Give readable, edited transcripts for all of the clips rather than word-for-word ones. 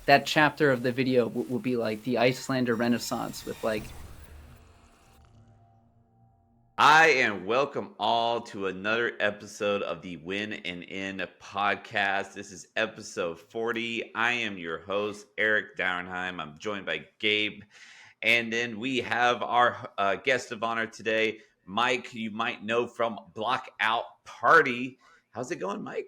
that chapter of the video will be like the Icelander Renaissance with like. I and welcome all to another episode of the Win and In podcast. This is episode 40. I am your host, Eric Dauernheim. I'm joined by Gabe. And then we have our guest of honor today, Mike, you might know from Block Out Party. How's it going, Mike?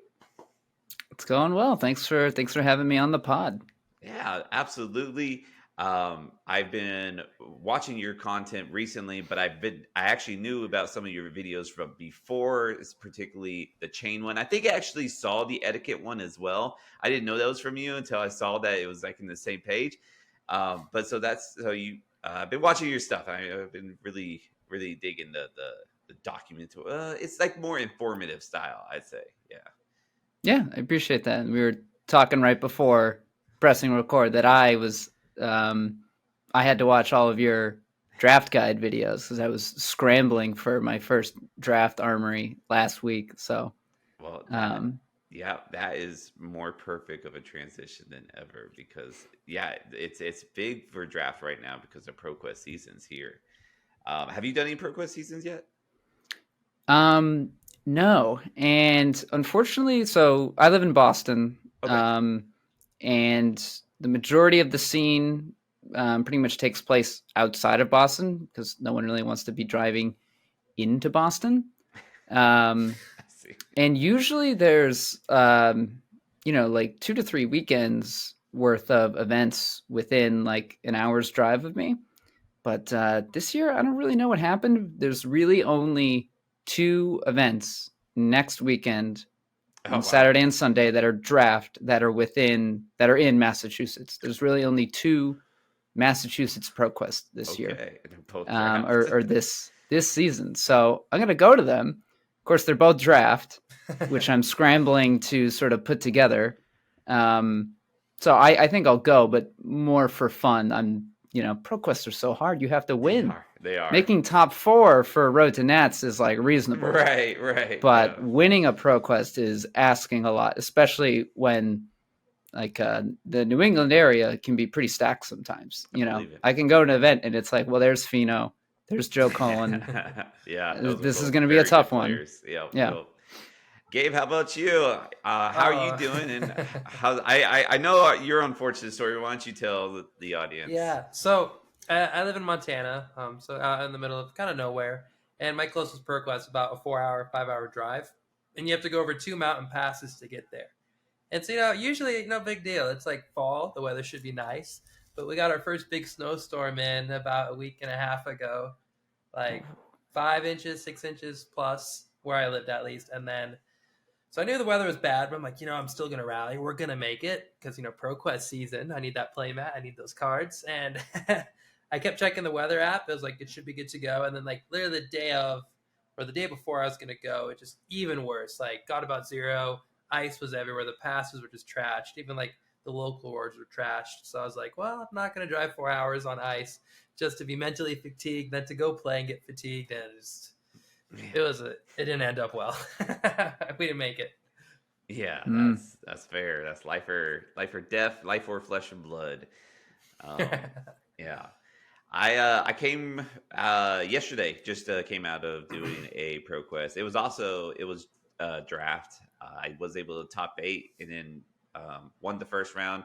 It's going well. Thanks for having me on the pod. Yeah, absolutely. I've been watching your content recently, but I actually knew about some of your videos from before, particularly the chain one. I think I actually saw the etiquette one as well. I didn't know that was from you until I saw that it was like in the same page. But so you. I've been watching your stuff. I've been really digging the document. It's like more informative style, I'd say. Yeah. Yeah, I appreciate that. We were talking right before pressing record that I had to watch all of your draft guide videos because I was scrambling for my first draft armory last week. So, well, that is more perfect of a transition than ever because it's big for draft right now because of ProQuest seasons here. Have you done any ProQuest seasons yet? No, and unfortunately, so I live in Boston, Okay. and the majority of the scene pretty much takes place outside of Boston because no one really wants to be driving into Boston. And usually there's, like 2 to 3 weekends worth of events within like an hour's drive of me. But this year, I don't really know what happened. There's really only 2 events next weekend on Saturday and Sunday that are in Massachusetts. There's really only 2 Massachusetts ProQuest this year, or this season. So I'm gonna go to them. Of course, they're both draft, which I'm scrambling to sort of put together. So I think I'll go, but more for fun. ProQuests are so hard. You have to win. They are. Making top 4 for Road to Nats is like reasonable. Right. But winning a ProQuest is asking a lot, especially when like the New England area can be pretty stacked sometimes. I can go to an event and it's like, well, there's Fino, there's Joe Cullen. This is going to be a tough one. Yeah. Gabe, how about you? How are you doing? And I know your unfortunate story. Why don't you tell the audience? Yeah. So I live in Montana, so out in the middle of kind of nowhere, and my closest ProQuest is about a 5-hour drive, and you have to go over 2 mountain passes to get there. And so usually no big deal. It's like fall, the weather should be nice, but we got our first big snowstorm in about a week and a half ago, like 5 inches, 6 inches plus where I lived at least, and then. So I knew the weather was bad, but I'm like, I'm still going to rally. We're going to make it because, ProQuest season. I need that playmat. I need those cards. And I kept checking the weather app. It was like, it should be good to go. And then like literally the day before I was going to go, it just even worse. Like got about 0. Ice was everywhere. The passes were just trashed. Even like the local roads were trashed. So I was like, well, I'm not going to drive 4 hours on ice just to be mentally fatigued, then to go play and get fatigued. And it didn't end up well. We didn't make it. Yeah, that's fair. That's life or death, life or flesh and blood. Yeah. I came yesterday. Just came out of doing a ProQuest. It was draft. I was able to top 8 and then won the first round,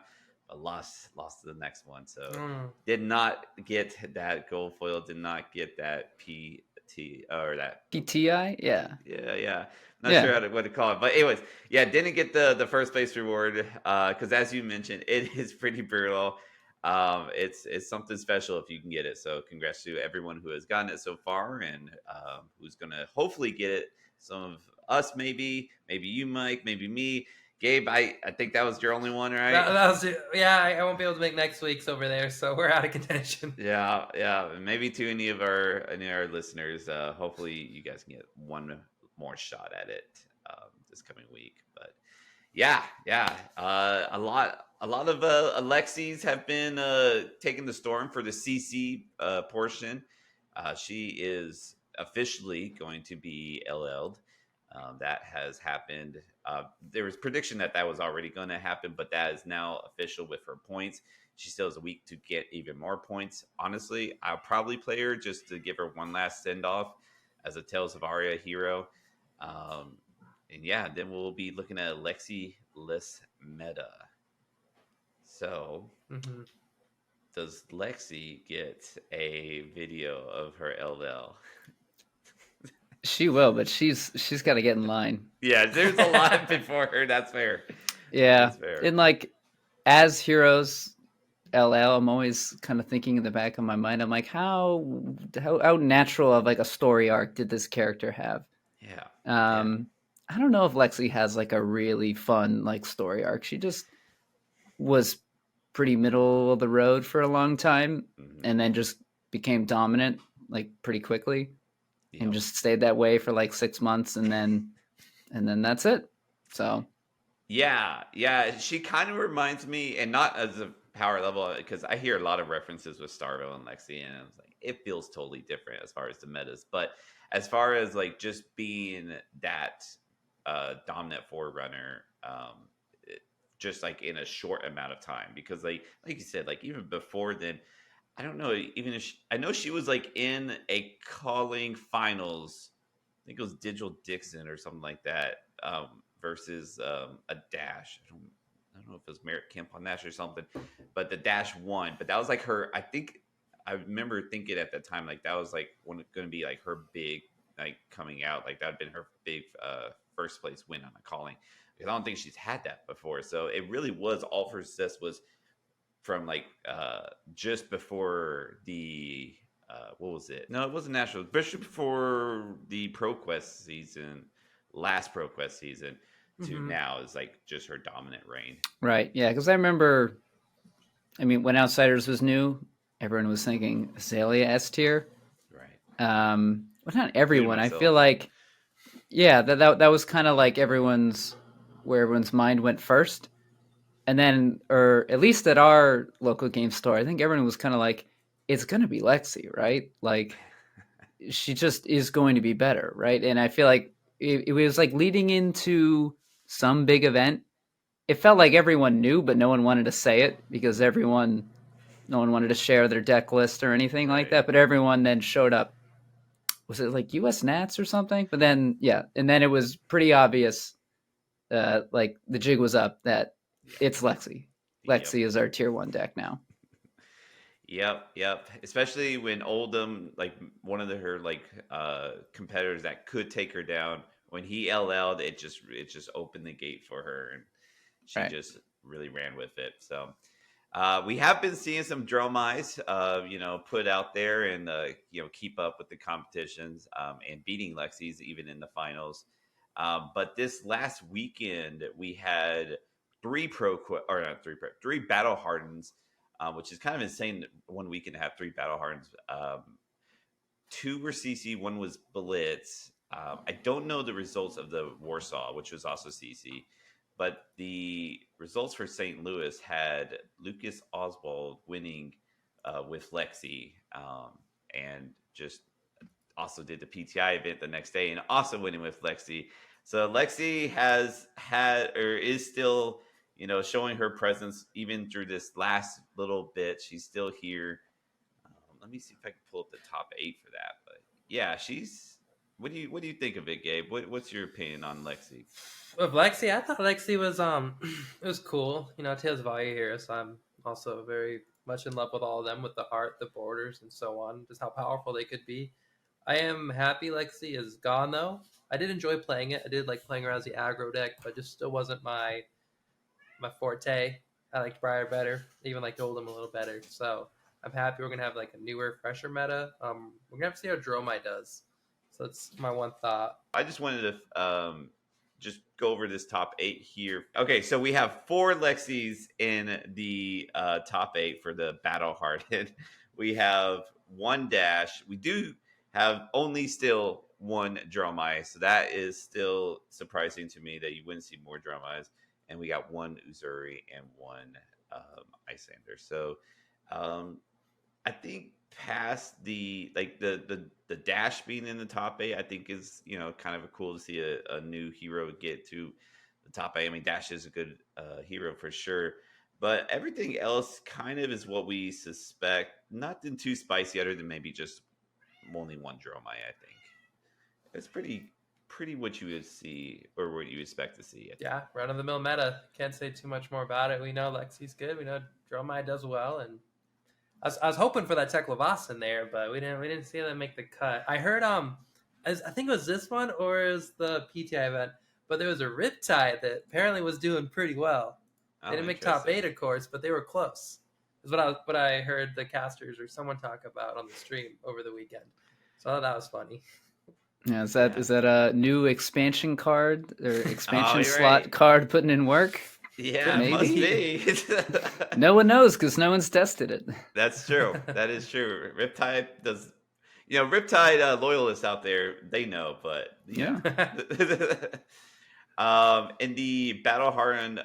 but lost the next one. So did not get that gold foil. Did not get that or that PTI. Yeah. Not sure what to call it, but anyways, didn't get the first place reward because as you mentioned, it is pretty brutal. It's something special if you can get it. So congrats to everyone who has gotten it so far and who's gonna hopefully get it. Some of us, maybe you, Mike, maybe me. Gabe, I think that was your only one, right? That was it. Yeah, I won't be able to make next week's over there, so we're out of contention. Yeah. Maybe to any of our listeners, hopefully you guys can get one more shot at it this coming week. But a lot of Alexis have been taking the storm for the CC portion. She is officially going to be LL'd. That has happened There was prediction that was already going to happen, but that is now official with her points. She still has a week to get even more points. Honestly, I'll probably play her just to give her one last send off as a Tales of Aria hero. And yeah, then we'll be looking at Lexi-less meta. So, does Lexi get a video of her LL? She will, but she's got to get in line. Yeah, there's a lot before her. That's fair. Yeah, That's fair. and like as heroes, LL, I'm always kind of thinking in the back of my mind. I'm like, how natural of like a story arc did this character have? Yeah. I don't know if Lexi has like a really fun like story arc. She just was pretty middle of the road for a long time, and then just became dominant like pretty quickly, and just stayed that way for like 6 months, and then that's it. So yeah, she kind of reminds me, and not as a power level, because I hear a lot of references with Starvo and Lexi, and I was like, it feels totally different as far as the metas, but as far as like just being that dominant forerunner, just like in a short amount of time, because like you said, like even before then, I don't know, even if I know she was like in a calling finals, I think it was Digital Dixon or something like that, versus a dash. I don't know if it was Merritt Kemp on Dash or something, but the dash won. But that was like her. I think I remember thinking at the time like that was like going to be like her big like coming out, like that had been her big first place win on a calling. Because I don't think she's had that before. So it really was all of her success was from like just before the what was it? No, it wasn't Nationals. Just before the ProQuest season, last ProQuest season to now is like just her dominant reign. Right. Yeah, because I remember, I mean, when Outsiders was new, everyone was thinking Azalea S tier. Right. But not everyone. I myself. feel like, yeah, that was kind of like where everyone's mind went first. And then, or at least at our local game store, I think everyone was kind of like, it's going to be Lexi, right? Like, she just is going to be better, right? And I feel like it was like leading into some big event. It felt like everyone knew, but no one wanted to say it because no one wanted to share their deck list or anything like that. But everyone then showed up. Was it like US Nats or something? But then, yeah. And then it was pretty obvious, like the jig was up that it's Lexi. Lexi is our tier 1 deck now. Yep. Especially when Oldham, like one of her like competitors that could take her down, when he LL'd, it just opened the gate for her, and she just really ran with it. So we have been seeing some Dromize, put out there and keep up with the competitions and beating Lexi's even in the finals. But this last weekend we had three Battle Hardens. Which is kind of insane that 1 weekend to have 3 Battle Hardens. 2 were CC, 1 was Blitz. I don't know the results of the Warsaw, which was also CC, but the results for St. Louis had Lucas Oswald winning with Lexi, and just also did the PTI event the next day and also winning with Lexi. So Lexi has had or is still showing her presence even through this last little bit. She's still here. Let me see if I can pull up the top 8 for that. But yeah, she's. What do you think of it, Gabe? What's your opinion on Lexi? With Lexi, I thought Lexi was it was cool. Tales of Aria here, so I'm also very much in love with all of them, with the art, the borders, and so on. Just how powerful they could be. I am happy Lexi is gone though. I did enjoy playing it. I did like playing around as the aggro deck, but just still wasn't my forte. I liked Briar better, even liked Oldham a little better. So I'm happy we're gonna have like a newer, fresher meta. We're gonna have to see how Dromai does. So that's my one thought. I just wanted to just go over this top 8 here. Okay, so we have 4 Lexis in the top 8 for the Battle Hardened. We have 1 Dash. We do have only still 1 Dromai, so that is still surprising to me that you wouldn't see more Dromais. And we got 1 Uzuri and 1 Icelander. So I think past the Dash being in the top 8, I think is kind of cool to see a new hero get to top 8. I mean, Dash is a good hero for sure. But everything else kind of is what we suspect. Nothing too spicy other than maybe just only one Dromai, I think. It's pretty what you would see or what you expect to see. Yeah, run of the mill meta. Can't say too much more about it. We know Lexi's good. We know Dromai does well, and I was hoping for that Teklavas in there, but we didn't see them make the cut. I heard I think it was this one or it was the PTI event, but there was a Riptide that apparently was doing pretty well. They didn't make top 8, of course, but they were close. Is what I heard the casters or someone talk about on the stream over the weekend. So I thought that was funny. Yeah, is that a new expansion card or expansion slot card putting in work? Yeah, maybe. It must be. No one knows because no one's tested it. That's true. That is true. Riptide does. Riptide loyalists out there, they know, but yeah. In the Battle Harden,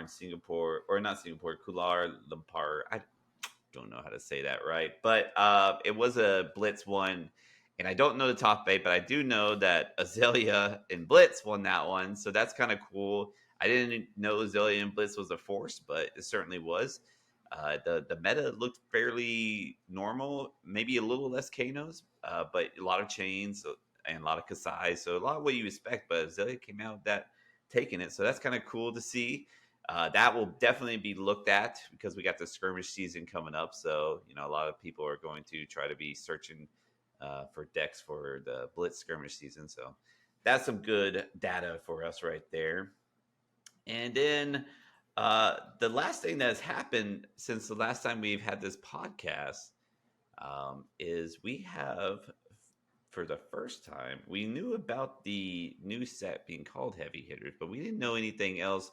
Singapore, or not Singapore, Kuala Lumpur. I don't know how to say that right, but it was a Blitz one. And I don't know the top 8, but I do know that Azalea and Blitz won that one. So that's kind of cool. I didn't know Azalea and Blitz was a force, but it certainly was. The meta looked fairly normal, maybe a little less Kanos, but a lot of chains and a lot of Kasai. So a lot of what you expect, but Azalea came out that taking it. So that's kind of cool to see. That will definitely be looked at because we got the skirmish season coming up. So, a lot of people are going to try to be searching for decks for the Blitz skirmish season. So that's some good data for us right there. And then the last thing that has happened since the last time we've had this podcast is we have, for the first time, we knew about the new set being called Heavy Hitters, but we didn't know anything else.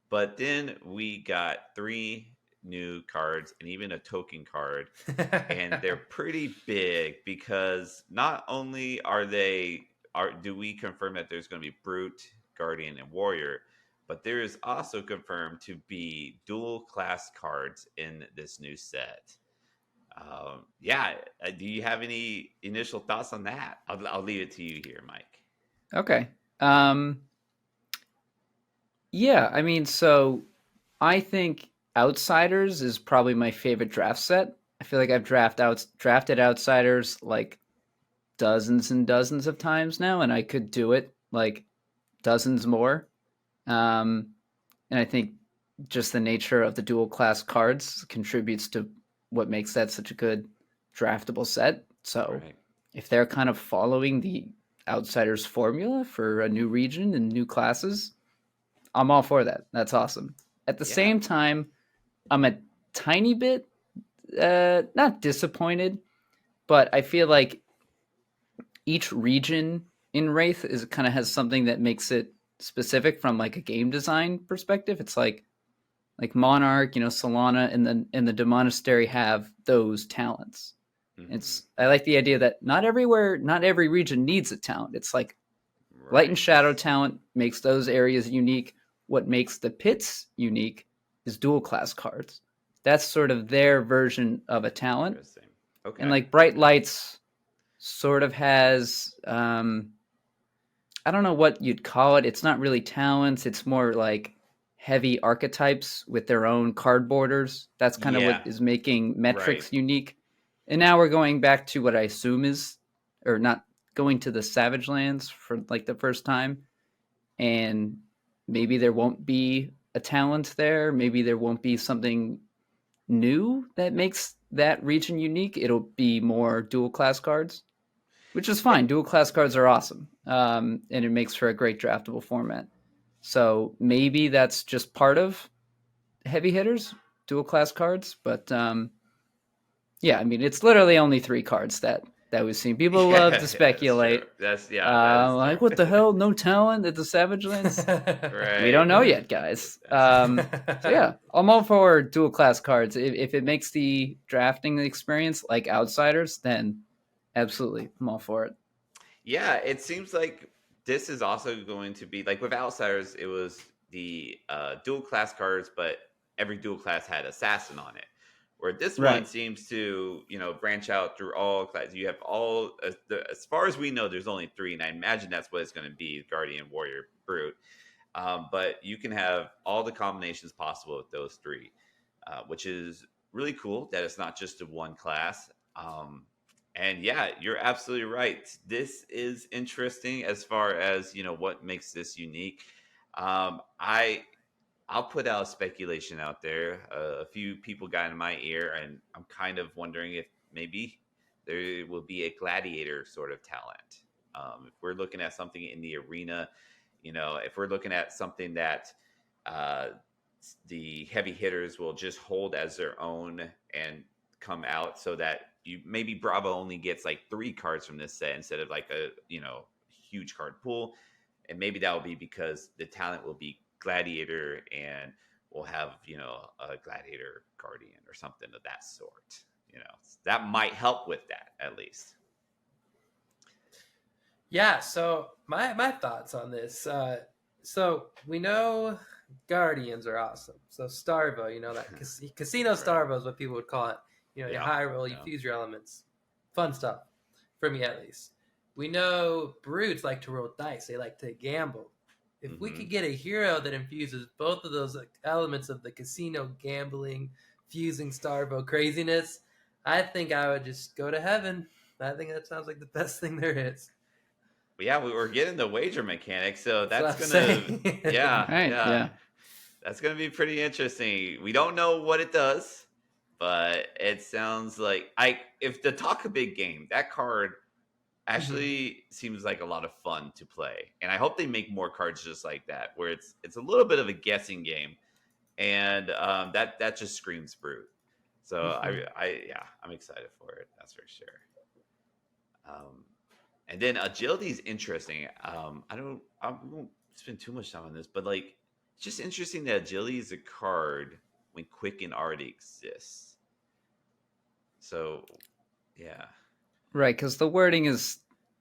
But then we got 3 new cards and even a token card, and they're pretty big because not only do we confirm that there's going to be Brute, Guardian, and Warrior, but there is also confirmed to be dual class cards in this new set. Do you have any initial thoughts on that? I'll leave it to you here, Mike. Okay. Yeah, I mean, so I think Outsiders is probably my favorite draft set. I feel like I've drafted Outsiders like dozens and dozens of times now, and I could do it like dozens more. And I think just the nature of the dual class cards contributes to what makes that such a good draftable set. So if they're kind of following the Outsiders formula for a new region and new classes, I'm all for that. That's awesome. At the same time, I'm a tiny bit not disappointed, but I feel like each region in Wraith kind of has something that makes it specific from like a game design perspective. It's like Monarch, Solana and the Demonastery have those talents. Mm-hmm. I like the idea that not every region needs a talent. It's like Light and Shadow talent makes those areas unique. What makes the pits unique is dual class cards. That's sort of their version of a talent. Okay. And like Bright Lights sort of has, I don't know what you'd call it. It's not really talents. It's more like heavy archetypes with their own card borders. That's kind of what is making metrics unique. And now we're going back to what I assume is, or not going to the Savage Lands for like the first time. And maybe there won't be a talent there. Maybe there won't be something new that makes that region unique. It'll be more dual class cards, which is fine. Dual class cards are awesome. And it makes for a great draftable format. So maybe that's just part of Heavy Hitters, dual class cards. But yeah, I mean, it's literally only 3 cards that we've seen. People love to speculate. That's like, what the hell? No talent at the Savage Lands? Right. We don't know yet, guys. So yeah, I'm all for dual class cards. If it makes the drafting experience like Outsiders, then absolutely, I'm all for it. Yeah, it seems like this is also going to be like with Outsiders, it was the dual class cards, but every dual class had assassin on it. Where this one seems to, branch out through all classes. You have as far as we know, there's only 3, and I imagine that's what it's going to be: Guardian, Warrior, brute. But you can have all the combinations possible with those three, which is really cool that it's not just a one class. And yeah, you're absolutely right. This is interesting as far as, what makes this unique. I'll put out speculation out there. A few people got in my ear, and I'm kind of wondering if maybe there will be a gladiator sort of talent. If we're looking at something in the arena, if we're looking at something that uh, the heavy hitters will just hold as their own and come out, so that maybe Bravo only gets like 3 cards from this set instead of like a huge card pool, and maybe that will be because the talent will be gladiator, and we'll have a gladiator guardian or something of that sort. That might help with that at least. Yeah, so my thoughts on this. So we know Guardians are awesome. So Starvo, that Casino Starvo is what people would call it. You high roll, you fuse your elements. Fun stuff, for me at least. We know Brutes like to roll dice. They like to gamble. If we could get a hero that infuses both of those elements of the casino gambling, fusing Starvo craziness, I think I would just go to heaven. I think that sounds like the best thing there is. Yeah, we were getting the wager mechanic, so that's gonna yeah, that's gonna be pretty interesting. We don't know what it does, but it sounds like if the talk a big game, that card actually seems like a lot of fun to play, and I hope they make more cards just like that, where it's a little bit of a guessing game, and that just screams brute. So I'm excited for it. That's for sure. And then agility is interesting. I won't spend too much time on this, but it's just interesting that agility is a card when Quicken already exists. So, yeah. Right, because the wording is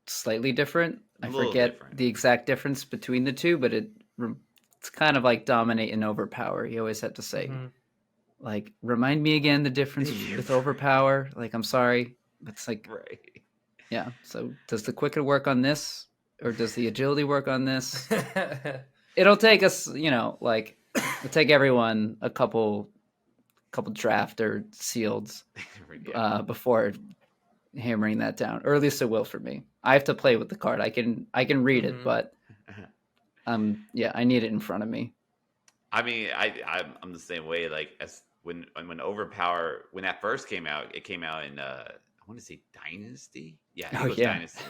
slightly different. I forget the exact difference between the two, but it's kind of like dominate and overpower. You always have to say, remind me again the difference with overpower. I'm sorry. It's right. Yeah. So does the quicken work on this, or does the agility work on this? It'll take us, it'll take everyone a couple draft or sealeds before hammering that down, or at least it will for me. I have to play with the card. I can read it, but I need it in front of me. I mean, I'm the same way. As when overpower, when that first came out, it came out in I want to say Dynasty. Yeah, I think it was Dynasty.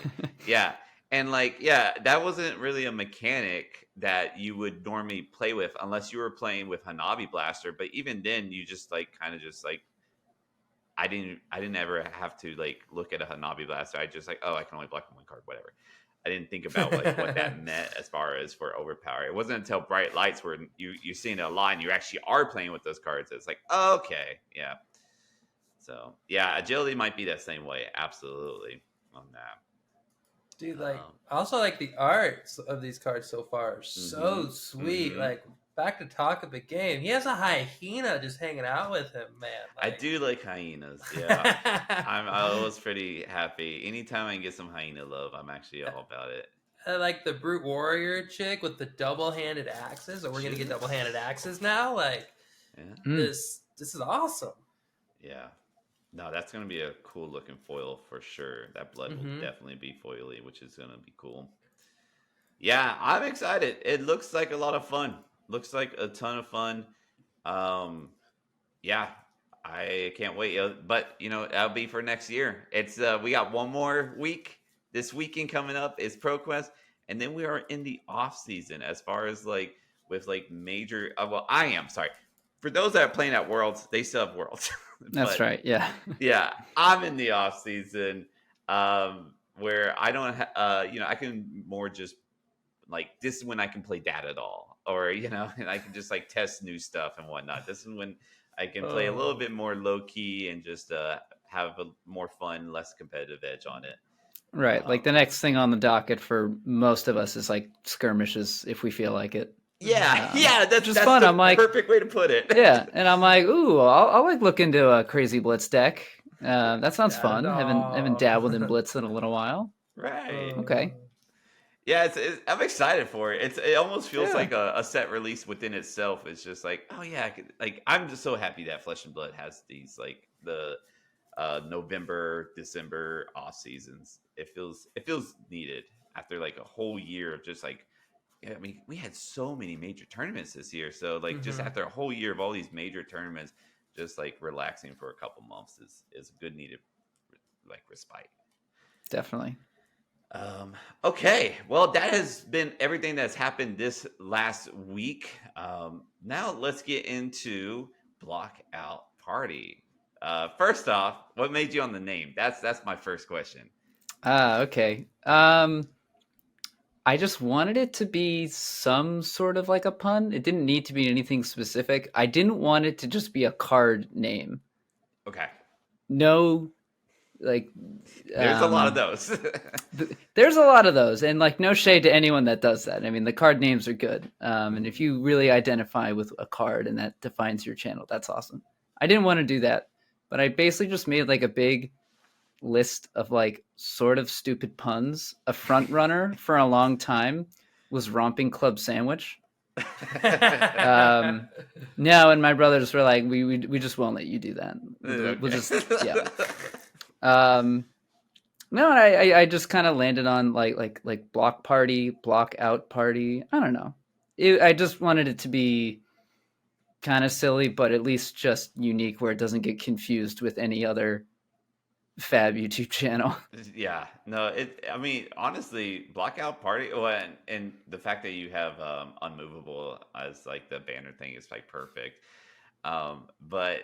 Yeah. And that wasn't really a mechanic that you would normally play with unless you were playing with Hanabi Blaster. But even then, you just I didn't ever have to look at a Hanabi Blaster. I just I can only block one card, whatever. I didn't think about what that meant as far as for overpower. It wasn't until Bright Lights where you're seeing a line, you actually are playing with those cards. It's okay, yeah. So yeah, agility might be that same way. Absolutely on that. Dude, I also like the art of these cards so far. So sweet. Back to talk of the game. He has a hyena just hanging out with him, man. I do like hyenas. Yeah, I was pretty happy. Anytime I can get some hyena love, I'm actually all about it. I like the brute warrior chick with the double-handed axes. Or we're gonna get double-handed axes now. This is awesome. Yeah. No, that's going to be a cool looking foil for sure. That blood will definitely be foily, which is going to be cool. Yeah, I'm excited. It looks like a lot of fun. Looks like a ton of fun. Yeah, I can't wait. But, that'll be for next year. It's we got one more week. This weekend coming up is ProQuest. And then we are in the off season as far as with major. I am sorry. For those that are playing at Worlds, they still have Worlds. That's right. Yeah. Yeah. I'm in the off season where I don't, I can more just this is when I can play data at all, or, and I can just test new stuff and whatnot. This is when I can play a little bit more low key and just have a more fun, less competitive edge on it. Right. The next thing on the docket for most of us is skirmishes if we feel like it. Yeah, that's just fun. I'm perfect way to put it. Yeah, and I'm ooh, I'll look into a crazy blitz deck. That sounds fun. Haven't dabbled in blitz in a little while. Right. Okay. Yeah, I'm excited for it. It almost feels Yeah. like a set release within itself. It's just like, oh yeah, I'm just so happy that Flesh and Blood has these like the November, December off seasons. It feels needed after like a whole year of just like, yeah, I mean, we had so many major tournaments this year. So like just Hmm. after a whole year of all these major tournaments, just like relaxing for a couple months is a good needed like respite. Definitely. Okay, well, that has been everything that's happened this last week. Now let's get into Block Out Party. First off, what made you on the name? That's my first question. Okay. I just wanted it to be some sort of like a pun. It didn't need to be anything specific. I didn't want it to just be a card name. Okay, No, like, there's a lot of um, those. there's a lot of those, and like, no shade to anyone that does that. I mean, the card names are good, and if Mhm. you really identify with a card and that defines your channel, that's awesome. I didn't want to do that, but I basically just made like a big list of like sort of stupid puns. A front runner for a long time was Romping Club Sandwich. Um, no, and my brothers were like, we just won't let you do that. We'll Okay. just, yeah. Um, no, I just kind of landed on like block party, block out party. I don't know. I just wanted it to be kind of silly, but at least just unique, where it doesn't get confused with any other fab YouTube channel. Yeah, no, I mean, honestly, Blackout Party, well, and the fact that you have Unmovable as like the banner thing is like perfect. But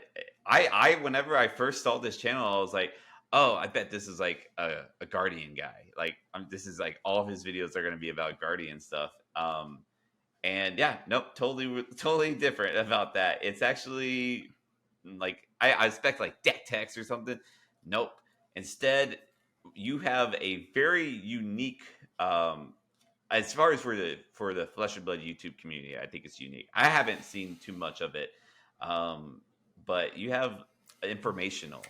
whenever I first saw this channel, I was like, oh, I bet this is like a Guardian guy. Like, this is like all of his videos are going to be about Guardian stuff. And yeah, nope, totally different about that. It's actually like I expect like deck text or something. Nope. Instead, you have a very unique as far as for the Flesh and Blood YouTube community. I think it's unique. I haven't seen too much of it, but you have informational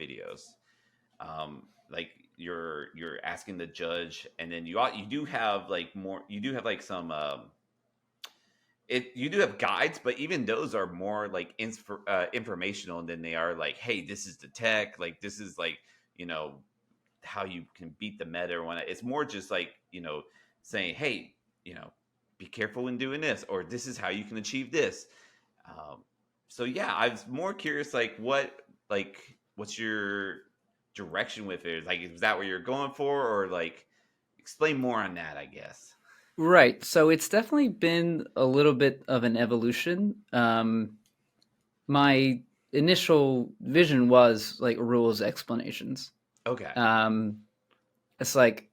videos. Like you're asking the judge, and then you do have like more. You do have like some. You do have guides, but even those are more like informational than they are like, hey, this is the tech. Like this is like you know how you can beat the meta or whatnot. It's more just like saying, hey, be careful when doing this, or this is how you can achieve this. Um, so yeah, I was more curious, what's your direction with it? Like, is that what you're going for, or like, explain more on that? I guess. Right. So it's definitely been a little bit of an evolution. My initial vision was like rules explanations. Okay. Um, it's like,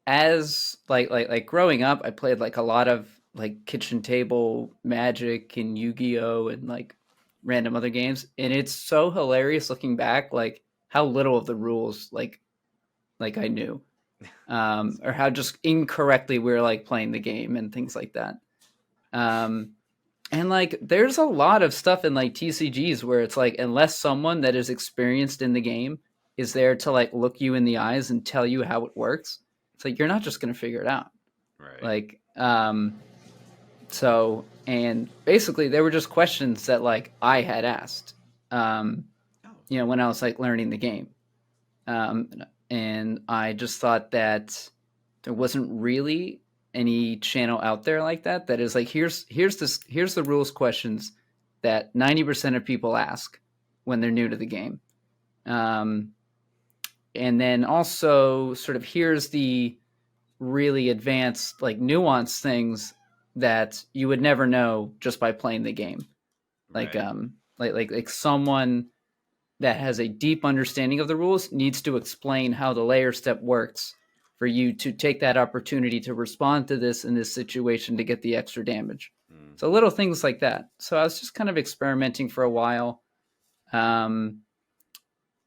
as like growing up, I played like a lot of like kitchen table Magic and Yu-Gi-Oh and like random other games, and it's so hilarious looking back, like how little of the rules like I knew, or how just incorrectly we were like playing the game and things like that. Um, and like there's a lot of stuff in like TCGs where it's like, unless someone that is experienced in the game is there to like look you in the eyes and tell you how it works, it's like you're not just going to figure it out. Right. Like, so, and basically there were just questions that like I had asked, um, Oh. when I was like learning the game. Um, and I just thought that there wasn't really any channel out there like that is like, here's the rules questions that 90% of people ask when they're new to the game. Um, and then also sort of, here's the really advanced, like nuanced things that you would never know just by playing the game. Like, Right. like someone that has a deep understanding of the rules needs to explain how the layer step works for you to take that opportunity to respond to this in this situation to get the extra damage. Mm. So little things like that. So I was just kind of experimenting for a while. Um,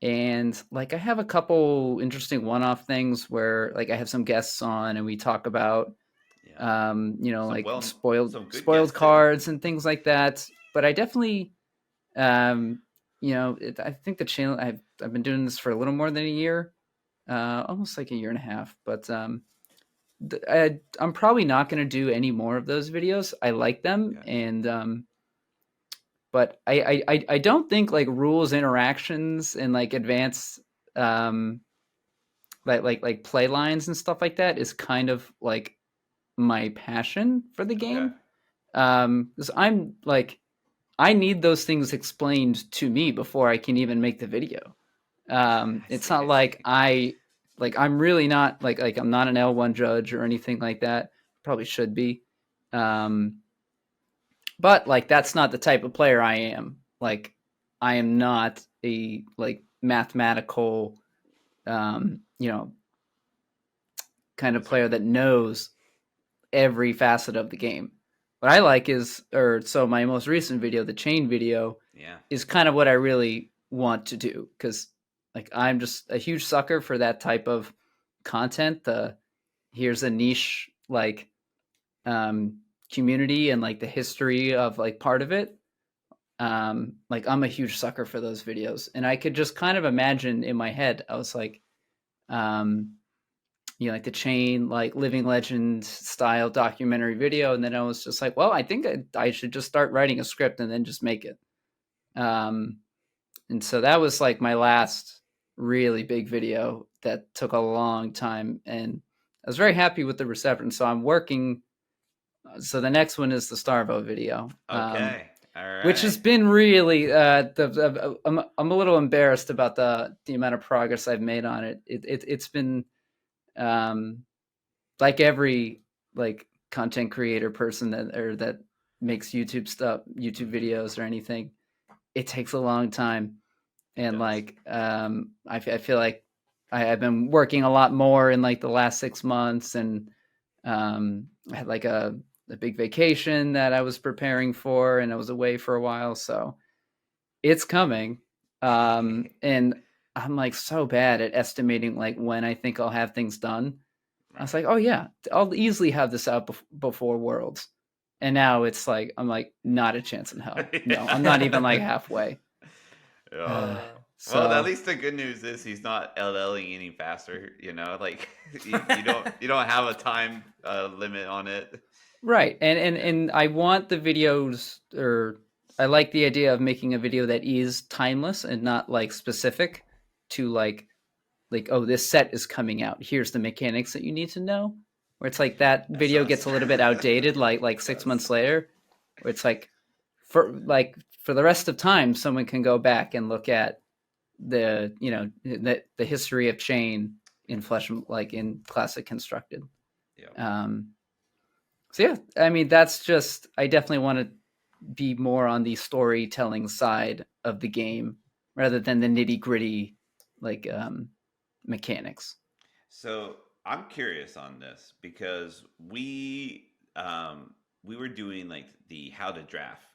and like I have a couple interesting one-off things where like I have some guests on and we talk about Yeah. like Some good spoiled guests too. cards and things like that. But I definitely um, I think the channel, I've been doing this for a little more than a year, almost like a year and a half. But I'm probably not going to do any more of those videos. I like them, Okay. and but I don't think like rules, interactions, and like advanced like play lines and stuff like that is kind of like my passion for the Okay. game. Because I'm like, I need those things explained to me before I can even make the video. It's not I like see. I'm really not like I'm not an L1 judge or anything like that. Probably should be. Um, but like that's not the type of player I am. Like I am not a like mathematical you know, kind of Wizard. player that knows every facet of the game. What I like is, or so my most recent video, the chain video, Yeah. is kind of what I really want to do because like I'm just a huge sucker for that type of content. The here's a niche like community and like the history of like part of it. Like I'm a huge sucker for those videos, and I could just kind of imagine in my head. I was like, um, you know, like the chain, like living legend style documentary video. And then I was just like, well, I think I should just start writing a script and then just make it. Um, and so that was like my last really big video that took a long time. And I was very happy with the reception. So I'm working. So the next one is the Starvo video. Okay. All Which has right. been really I'm a little embarrassed about the amount of progress I've made on it. It's been um, like every like content creator person that makes YouTube videos or anything, it takes a long time. It And does. like I feel like I've been working a lot more in like the last 6 months, and I had like a big vacation that I was preparing for, and I was away for a while, so it's coming. And I'm like so bad at estimating like when I think I'll have things done. I was Right. like, oh yeah, I'll easily have this out before Worlds. And now it's like, I'm like, not a chance in hell. No, I'm not even like halfway. Yeah. Uh, Uh, Well, at so least the good news is he's not LLing any faster. You know, like you don't have a time limit on it. right, Yeah. and I want the videos, or I like the idea of making a video that is timeless and not like specific to like oh, this set is coming out. Here's the mechanics that you need to know. Where it's like that That video sounds. gets a little bit outdated, like It 6 months does. later, where it's like for the rest of time, someone can go back and look at the history of chain in flesh, like in classic constructed. Yeah. Um, so yeah, I mean that's just I definitely want to be more on the storytelling side of the game rather than the nitty gritty like mechanics. So I'm curious on this because we were doing like the how to draft,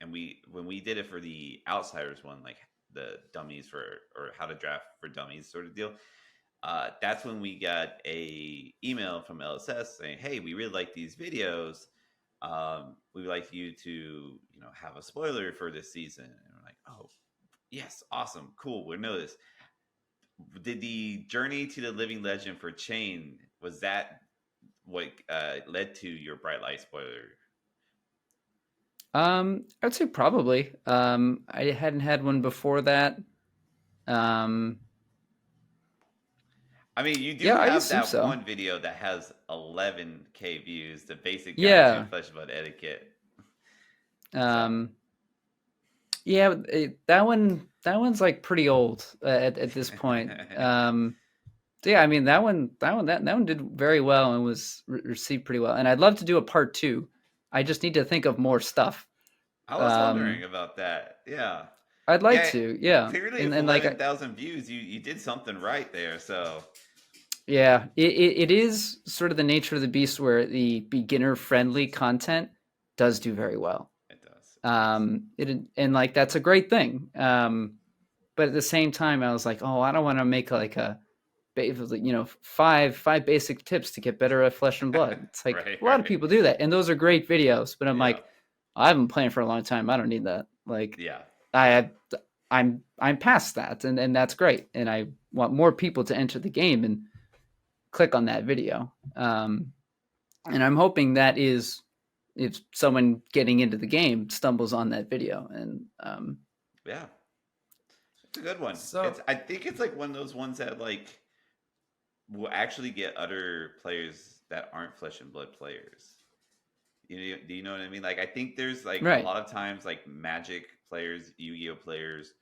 and we when we did it for the outsiders one, like the dummies for or how to draft for dummies sort of deal. That's when we got a email from LSS saying, "Hey, we really like these videos. We would like you to have a spoiler for this season." And we're like, "Oh, yes, awesome, cool. We'll know this." Did the journey to the living legend for Chain was that what led to your bright light spoiler? I'd say probably. I hadn't had one before that. Um, I mean, you yeah, do I'd have assume that so. one video that has 11K views, the basic guide to Yeah. flesh blood etiquette. So, Um, yeah, that one's like pretty old at this point. So yeah, I mean that one did very well and was received pretty well. And I'd love to do a part two. I just need to think of more stuff. I was wondering Um, about that. Yeah, I'd like yeah. to, yeah, Clearly, and if like 11,000 views, you did something right there. So, yeah, it is sort of the nature of the beast where the beginner friendly content does do very well. it does. It does. And like that's a great thing. But at the same time, I was like, oh, I don't want to make like five basic tips to get better at flesh and blood. It's like Right, a lot of right. people do that, and those are great videos. But I'm Yeah, like, I've been playing for a long time. I don't need that. Like, yeah. I I'm past that, and that's great. And I want more people to enter the game. And click on that video. And I'm hoping that is if someone getting into the game stumbles on that video. And yeah, it's a good one. So I think it's like one of those ones that like will actually get other players that aren't Flesh and Blood players. Do you know what I mean? Like, I think there's like a right. lot of times like Magic players, Yu-Gi-Oh players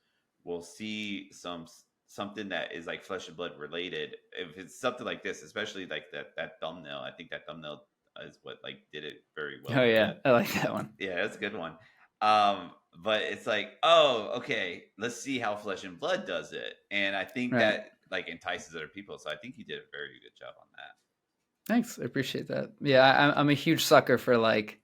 will see something that is like Flesh and Blood related. If it's something like this, especially like that thumbnail, I think that thumbnail is what like did it very well. Oh yeah, But I like that one. yeah, that's a good one. But it's like, oh, okay, let's see how Flesh and Blood does it, and I think Right. that like entices other people. So I think you did a very good job on that. Thanks, I appreciate that. Yeah, I'm a huge sucker for like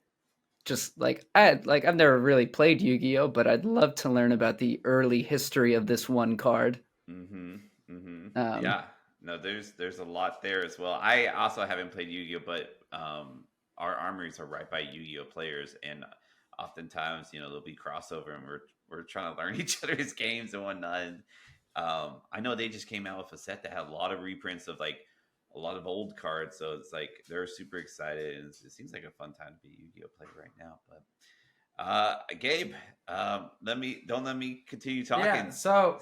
just like I've never really played Yu-Gi-Oh, but I'd love to learn about the early history of this one card. Yeah, no, there's a lot there as well. I also haven't played Yu-Gi-Oh, but our armories are right by Yu-Gi-Oh players, and oftentimes there'll be crossover, and we're trying to learn each other's games and whatnot. And, I know they just came out with a set that had a lot of reprints of like a lot of old cards, so it's like they're super excited, and it seems like a fun time to be a Yu-Gi-Oh player right now. But Gabe, don't let me continue talking. yeah, so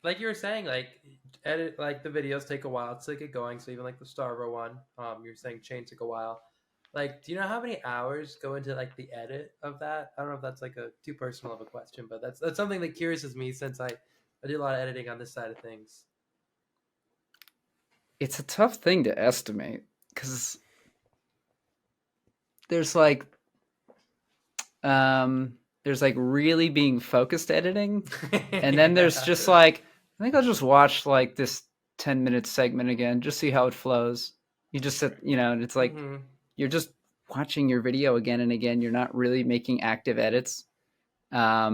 like you were saying, like edit like the videos take a while to get going. So even like the Starvo one, you're saying chain took a while. Like, do you know how many hours go into like the edit of that? I don't know if that's like a too personal of a question, but that's something that curiouses me since I do a lot of editing on this side of things. It's a tough thing to estimate because there's like really being focused editing, and then there's just like I think I'll just watch like this 10-minute segment again, just see how it flows. You just sit, and it's like you're just watching your video again and again. You're not really making active edits. I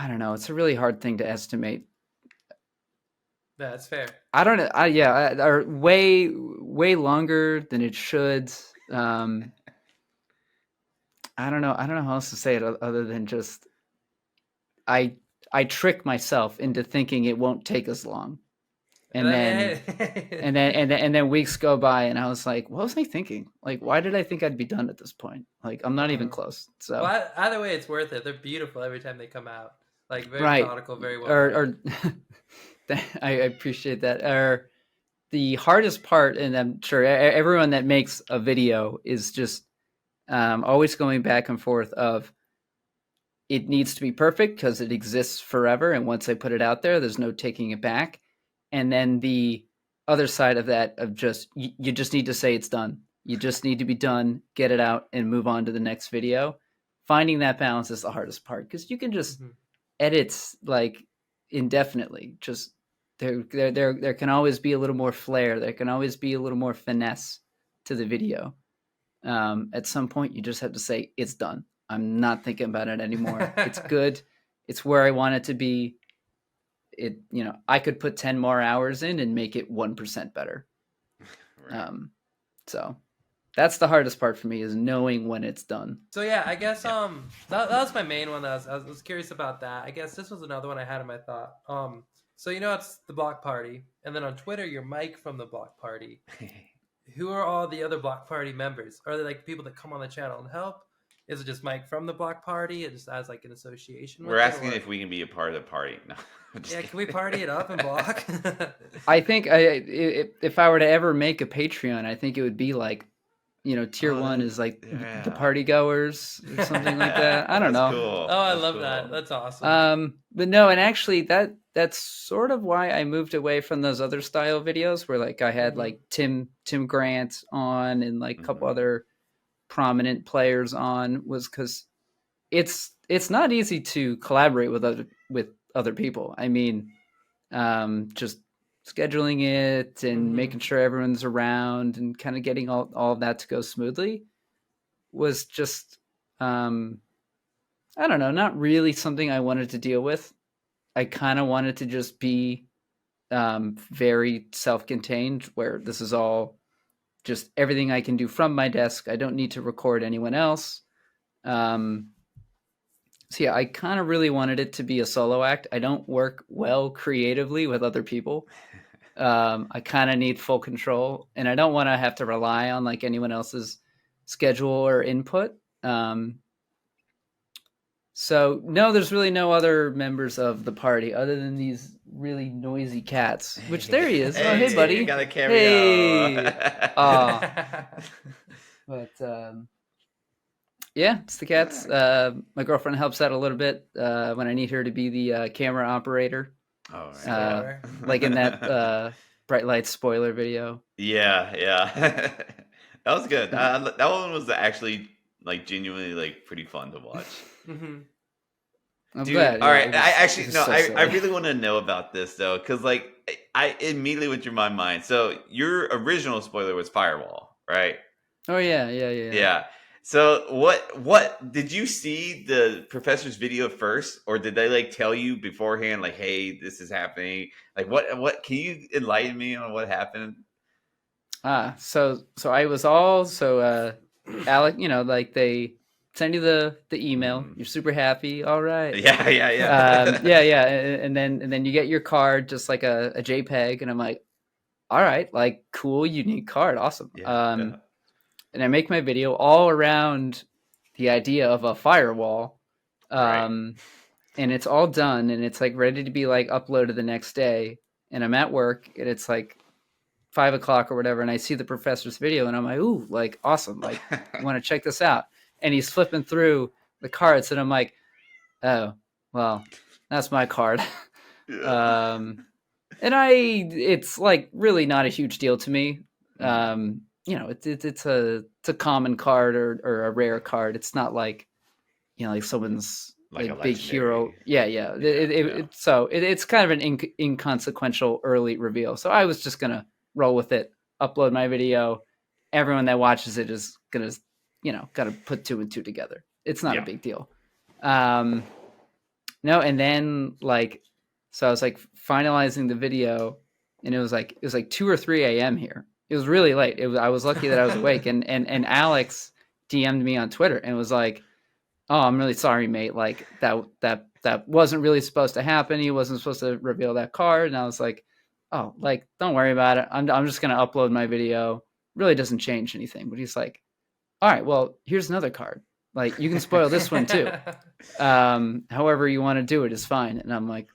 don't know. It's a really hard thing to estimate. That's fair. I don't know. Are way longer than it should. I don't know. I don't know how else to say it other than just I trick myself into thinking it won't take as long, and then weeks go by, and I was like, what was I thinking? Like, why did I think I'd be done at this point? Like, I'm not even close. So well, either way, it's worth it. They're beautiful every time they come out. Like very methodical, very well. Or I appreciate that. The hardest part, and I'm sure everyone that makes a video is just always going back and forth of it needs to be perfect because it exists forever, and once I put it out there, there's no taking it back. And then the other side of that of just you just need to say it's done. You just need to be done, get it out, and move on to the next video. Finding that balance is the hardest part because you can just edit like indefinitely. Just there can always be a little more flair. There can always be a little more finesse to the video. At some point, you just have to say it's done. I'm not thinking about it anymore. It's good. It's where I want it to be. I could put 10 more hours in and make it 1% better. Right. So that's the hardest part for me is knowing when it's done. So yeah, I guess that was my main one. I was curious about that. I guess this was another one I had in my thought. So it's the block party, and then on Twitter, you're Mike from the block party. Who are all the other block party members? Are they like people that come on the channel and help? Is it just Mike from the block party? It just as like an association. We're asking if we can be a part of the party. No. Yeah, can we party it up and block? I think if I were to ever make a Patreon, I think it would be like, tier 1 is like the party goers or something like that. I don't know. Cool. Oh, I love that. That's awesome. But no, and actually that's sort of why I moved away from those other style videos where like I had like Tim Grant on and like a couple other prominent players on, was because it's not easy to collaborate with other people. I mean, just scheduling it and making sure everyone's around and kind of getting all of that to go smoothly was just, I don't know, not really something I wanted to deal with. I kind of wanted to just be very self-contained, where this is all just everything I can do from my desk. I don't need to record anyone else. So yeah, I kind of really wanted it to be a solo act. I don't work well creatively with other people. I kind of need full control, and I don't want to have to rely on like anyone else's schedule or input. So no, there's really no other members of the party other than these really noisy cats. Which there he is. Oh, hey, buddy. You got a cameo. Hey. But yeah, it's the cats. My girlfriend helps out a little bit when I need her to be the camera operator. Oh, right. Like in that Bright Lights spoiler video. Yeah. That was good. That one was actually like genuinely like pretty fun to watch. I'm Dude, glad. all right. So I really want to know about this though, because like I immediately went through my mind. So your original spoiler was Firewall, right? Oh yeah. Yeah. So what did you see the professor's video first, or did they like tell you beforehand, like, hey, this is happening? Like what can you enlighten me on what happened? So I was all Alec, like they send you the email, you're super happy, all right. Yeah. And then you get your card, just like a JPEG, and I'm like, all right, like cool, unique card, awesome. And I make my video all around the idea of a firewall. And it's all done, and it's like ready to be like uploaded the next day. And I'm at work, and it's like 5 o'clock or whatever, and I see the professor's video, and I'm like, ooh, like awesome, like you want to check this out. And he's flipping through the cards, and I'm like, oh, well, that's my card. And it's like really not a huge deal to me. It's a common card or a rare card. It's not like, like someone's like a big hero. Yeah. It's kind of an inconsequential early reveal. So I was just gonna roll with it, upload my video. Everyone that watches it is gonna, gotta put 2 and 2 together. It's not a big deal. No, and then so I was like finalizing the video, and it was like 2 or 3 a.m. here. It was really late. I was lucky that I was awake, and Alex DM'd me on Twitter and was like, "Oh, I'm really sorry, mate. Like that wasn't really supposed to happen. He wasn't supposed to reveal that card." And I was like, "Oh, like don't worry about it. I'm just gonna upload my video. Really doesn't change anything." But he's like, "All right, well, here's another card. Like you can spoil this one too. However you want to do it is fine." And I'm like,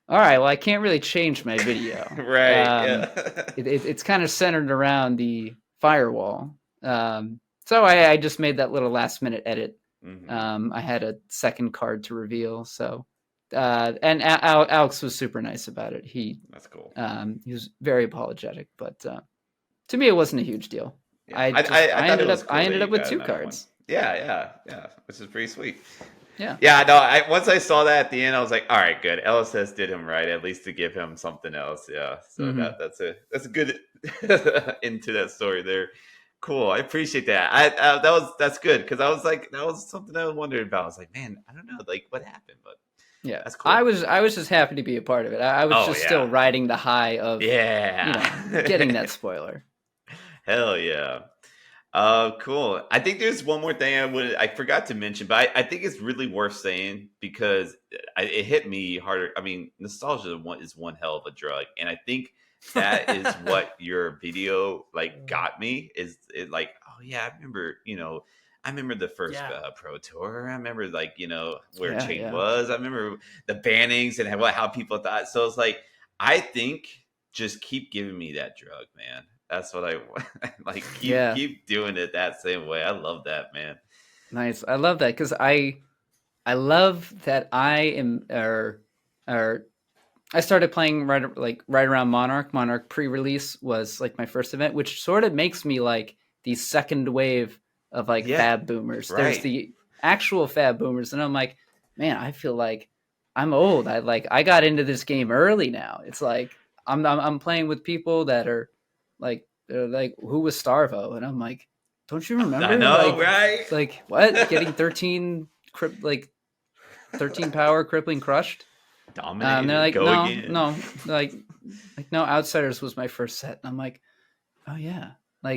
all right, well, I can't really change my video. Right. It's kind of centered around the firewall. So I just made that little last minute edit. Mm-hmm. I had a second card to reveal. So, and Alex was super nice about it. That's cool. He was very apologetic, but to me, it wasn't a huge deal. Yeah. I ended up with 2 cards. Yeah, which is pretty sweet. Yeah. No. Once I saw that at the end, I was like, all right, good. LSS did him right, at least to give him something else. Yeah. So that's a good into that story there. Cool. I appreciate that. That's good, because I was like, that was something I wondered about. I was like, man, I don't know, like what happened, but yeah, that's cool. I was just happy to be a part of it. I was still riding the high of getting that spoiler. Hell yeah. Cool. I think there's one more thing I forgot to mention, but I think it's really worth saying, because it hit me harder. I mean, nostalgia is one hell of a drug, and I think that is what your video got me. Is it like, oh yeah, I remember the first Pro Tour. I remember where Chain was. I remember the bannings and how people thought. So it's like, I think just keep giving me that drug, man. That's what I like. Keep doing it that same way. I love that, man. Nice. I love that, because I love that I am I started playing right around Monarch. Monarch pre-release was like my first event, which sort of makes me like the second wave of fab boomers. Right. There's the actual fab boomers, and I'm like, man, I feel like I'm old. I got into this game early now. It's like I'm playing with people that are they're like, who was Starvo? And I'm like, don't you remember? I know, right? Like what? Getting 13 power crippling crushed. Dominated. They're like, again. No, no. Outsiders was my first set, and I'm like, oh yeah,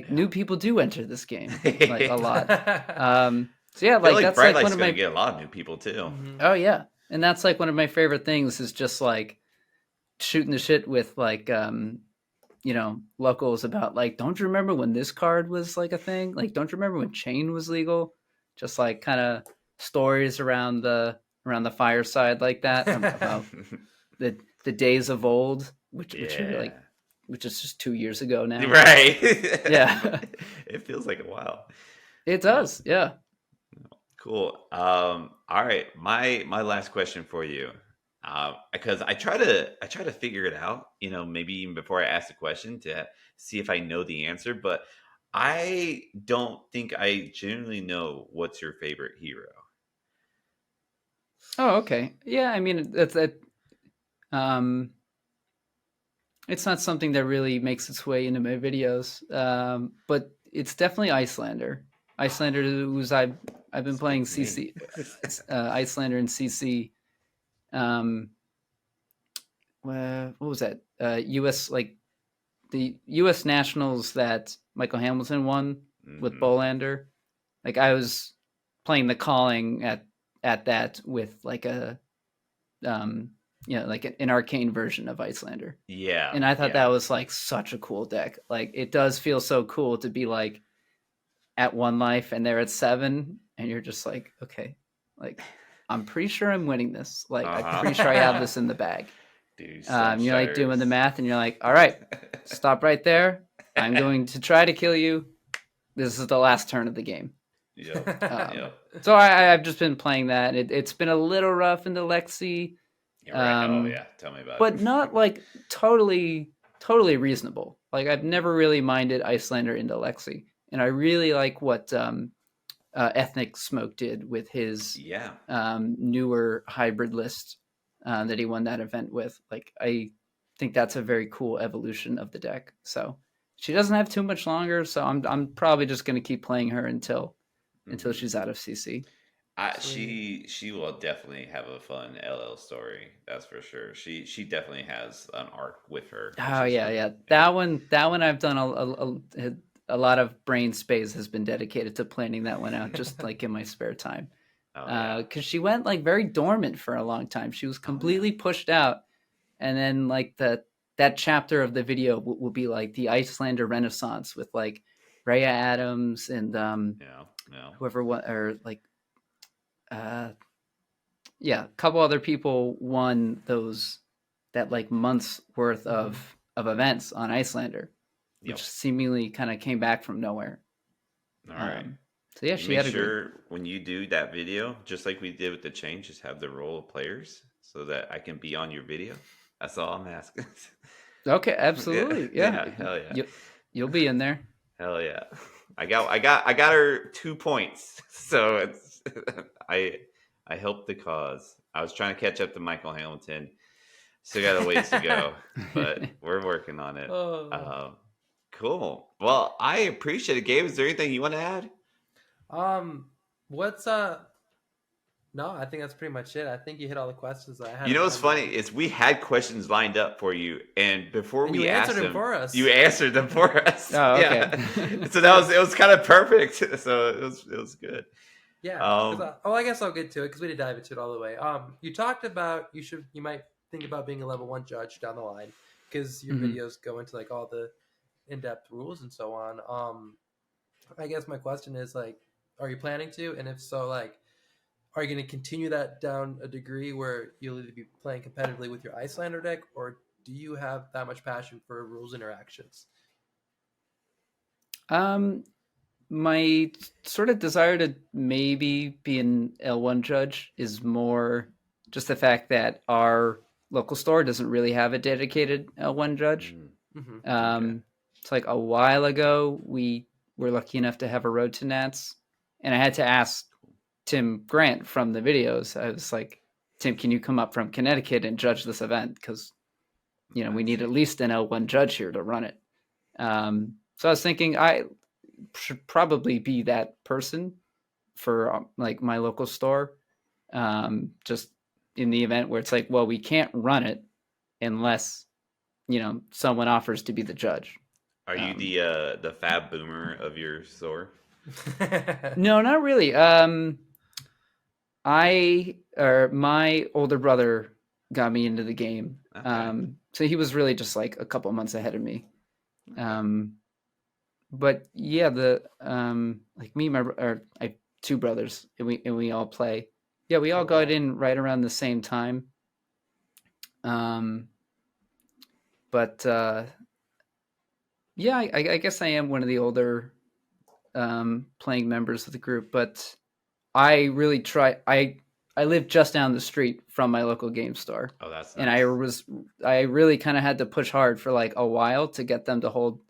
new people do enter this game a lot. So yeah, that's Bright one Light's of my get a lot of new people too. Oh yeah, and that's one of my favorite things is just shooting the shit with like locals about like, don't you remember when this card was like a thing? Like, don't you remember when chain was legal? Just like kind of stories around the fireside like that about the days of old, which are like, which is just 2 years ago now. Right. Yeah. It feels like a while. It does. Yeah. Cool. All right. My last question for you, because I try to figure it out. Maybe even before I ask the question to see if I know the answer, but I don't think I genuinely know what's your favorite hero. Oh, okay. Yeah. I mean, that's that. It's not something that really makes its way into my videos, but it's definitely Icelander. Icelander, who's I've been playing CC, Icelander and CC. What was that? U.S. like the U.S. Nationals that Michael Hamilton won with Bolander. Like I was playing the calling at that with like a like an arcane version of Icelander. Yeah. And I thought that was like such a cool deck. Like it does feel so cool to be like at 1 life and they're at 7 and you're just like, okay, like I'm pretty sure I'm winning this. Like I'm pretty sure I have this in the bag. Dude, you're like doing the math and you're like, all right, stop right there. I'm going to try to kill you. This is the last turn of the game. Yep. So I've just been playing that. It's been a little rough in the Lexi. Right. Tell me about it. But not like totally reasonable. Like I've never really minded Icelander into Lexi, and I really like what Ethnic Smoke did with his newer hybrid list that he won that event with. Like I think that's a very cool evolution of the deck. So she doesn't have too much longer, so I'm probably just going to keep playing her until she's out of CC. She will definitely have a fun LL story. That's for sure. She definitely has an arc with her. Oh yeah. That one I've done a lot of brain space has been dedicated to planning that one out, just like in my spare time. Because she went like very dormant for a long time. She was completely pushed out, and then like that chapter of the video will be like the Icelander Renaissance with like Rhea Adams and whoever or like. A couple other people won that like months worth of events on Icelander, which seemingly kind of came back from nowhere. All right. So yeah, she had a sure when you do that video, just like we did with the change, just have the role of players so that I can be on your video. That's all I'm asking. Okay, absolutely. Yeah. Hell yeah. You'll be in there. Hell yeah. I got her 2 points. So it's I helped the cause. I was trying to catch up to Michael Hamilton. Still got a ways to go, but we're working on it. Cool. Well, I appreciate it, Gabe. Is there anything you want to add? No, I think that's pretty much it. I think you hit all the questions that I had. You know what's funny is we had questions lined up for you, and before we asked them, you answered them for us. Oh, okay. Yeah. So it was kind of perfect. So it was good. Yeah. I guess I'll get to it because we didn't dive into it all the way. You talked about you might think about being a level 1 judge down the line because your videos go into like all the in-depth rules and so on. I guess my question is like, are you planning to? And if so, like, are you going to continue that down a degree where you'll either be playing competitively with your Icelander deck, or do you have that much passion for rules interactions? My sort of desire to maybe be an L1 judge is more just the fact that our local store doesn't really have a dedicated L1 judge. It's like a while ago we were lucky enough to have a road to Nats, and I had to ask Tim Grant from the videos. I was like, Tim, can you come up from Connecticut and judge this event? Because, we need at least an L1 judge here to run it. So I was thinking I should probably be that person for like my local store. Just in the event where it's like, well, we can't run it unless, someone offers to be the judge. Are you the fab boomer of your store? No, not really. My older brother got me into the game Okay. So he was really just like a couple months ahead of me. Okay. But yeah, the like me, or I have two brothers, and we all play. Yeah, we all got Cool. in right around the same time. Um, but yeah, I guess I am one of the older playing members of the group, but I really try. I live just down the street from my local game store, Oh, that's and nice. I really kind of had to push hard for like a while to get them to hold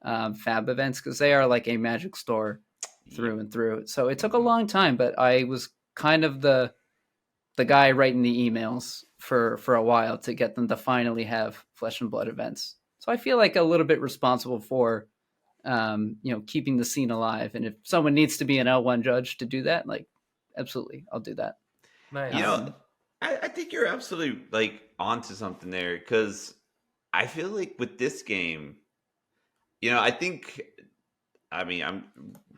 fab events, because they are like a Magic store Yep. through and through. So it took a Mhm. long time, but I was kind of the guy writing the emails for a while to get them to finally have Flesh and Blood events. So I feel like a little bit responsible for keeping the scene alive. And if someone needs to be an L1 judge to do that, like, absolutely, I'll do that. You Nice. know, Um, I think you're absolutely like onto something there because I feel like with this game, I think I mean,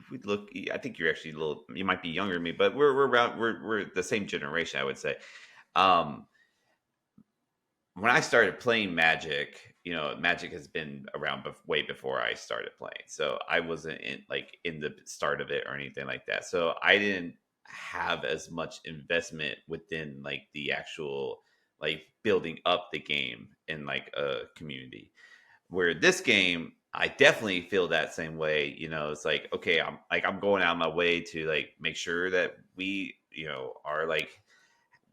we look. I think you're actually a little. You might be younger than me, but we're around. We're the same generation, I would say. Um, when I started playing Magic, Magic has been around way before I started playing. So I wasn't in the start of it or anything like that. So I didn't have as much investment within like the actual like building up the game in like a community. Where this game, I definitely feel that same way. It's like, okay, I'm going out of my way to like make sure that we, are like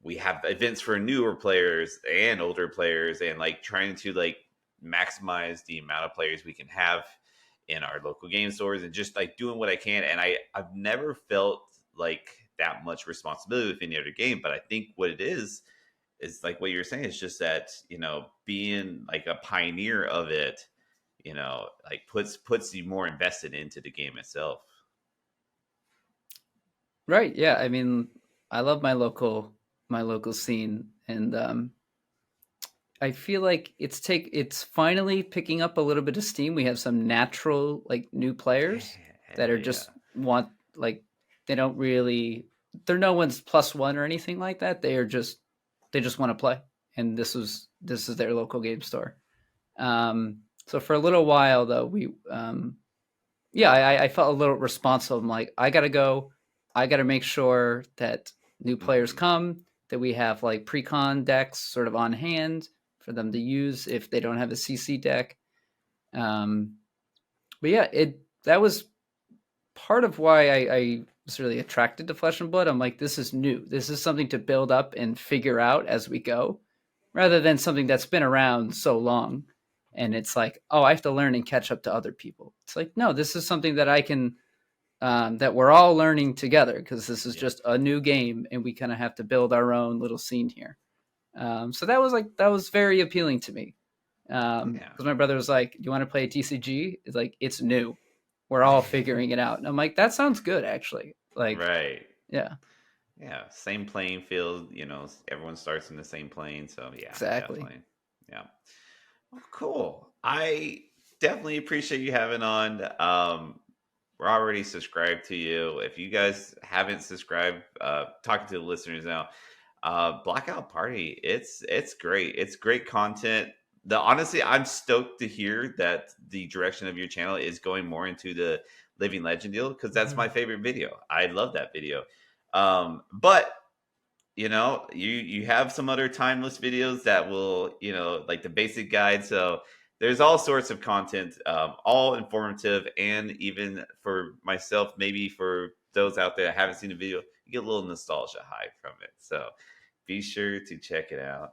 we have events for newer players and older players, and like trying to like maximize the amount of players we can have in our local game stores, and just like doing what I can. And I've never felt like that much responsibility with any other game, but I think what it is like what you're saying. It's just that being like a pioneer of it, like puts you more invested into the game itself. right. Yeah. I mean, I love my local scene, and I feel like it's finally picking up a little bit of steam. We have some natural like new Yeah, players that hell are yeah. just want like they don't really they're no one's +1 or anything like that. They just want to play, and this is their local game store. So for a little while though, yeah, I felt a little responsible. I'm like, I gotta go. I gotta make sure that new players Hmm. come, that we have like pre-con decks sort of on hand for them to use if they don't have a CC deck. Um, but yeah, it that was part of why I was really attracted to Flesh and Blood. I'm like, this is new. This is something to build up and figure out as we go, rather than something that's been around so long. And it's like, oh, I have to learn and catch up to other people. It's like, no, this is something that I can that we're all learning together, because this is Yep. just a new game and we kind of have to build our own little scene here. So that was very appealing to me, Yeah. because my brother was like, "Do you want to play TCG?" It's like, it's new. We're all figuring it out, and I'm like, that sounds good, actually. Like, Right. yeah, Yeah. Same playing field. Everyone starts in the same plane. So yeah, exactly. definitely. Yeah. Oh, cool. I definitely appreciate you having on. We're already subscribed to you. If you guys haven't subscribed, talking to the listeners now, Blackout Party, it's great. It's great content. Honestly, I'm stoked to hear that the direction of your channel is going more into the Living Legend deal, because that's my Mhm. favorite video. I love that video. But you have some other timeless videos that will, like the basic guide. So there's all sorts of content, all informative, and even for myself, maybe for those out there that haven't seen the video, you get a little nostalgia high from it. So be sure to check it out.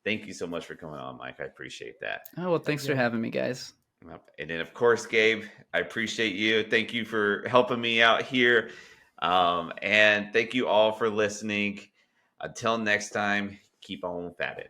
Thank you so much for coming on, Mike. I appreciate that. Oh well, Thank thanks for you. having me, guys. Yep. And then, of course, Gabe, I appreciate you. Thank you for helping me out here. And thank you all for listening. Until next time, keep on fabbing.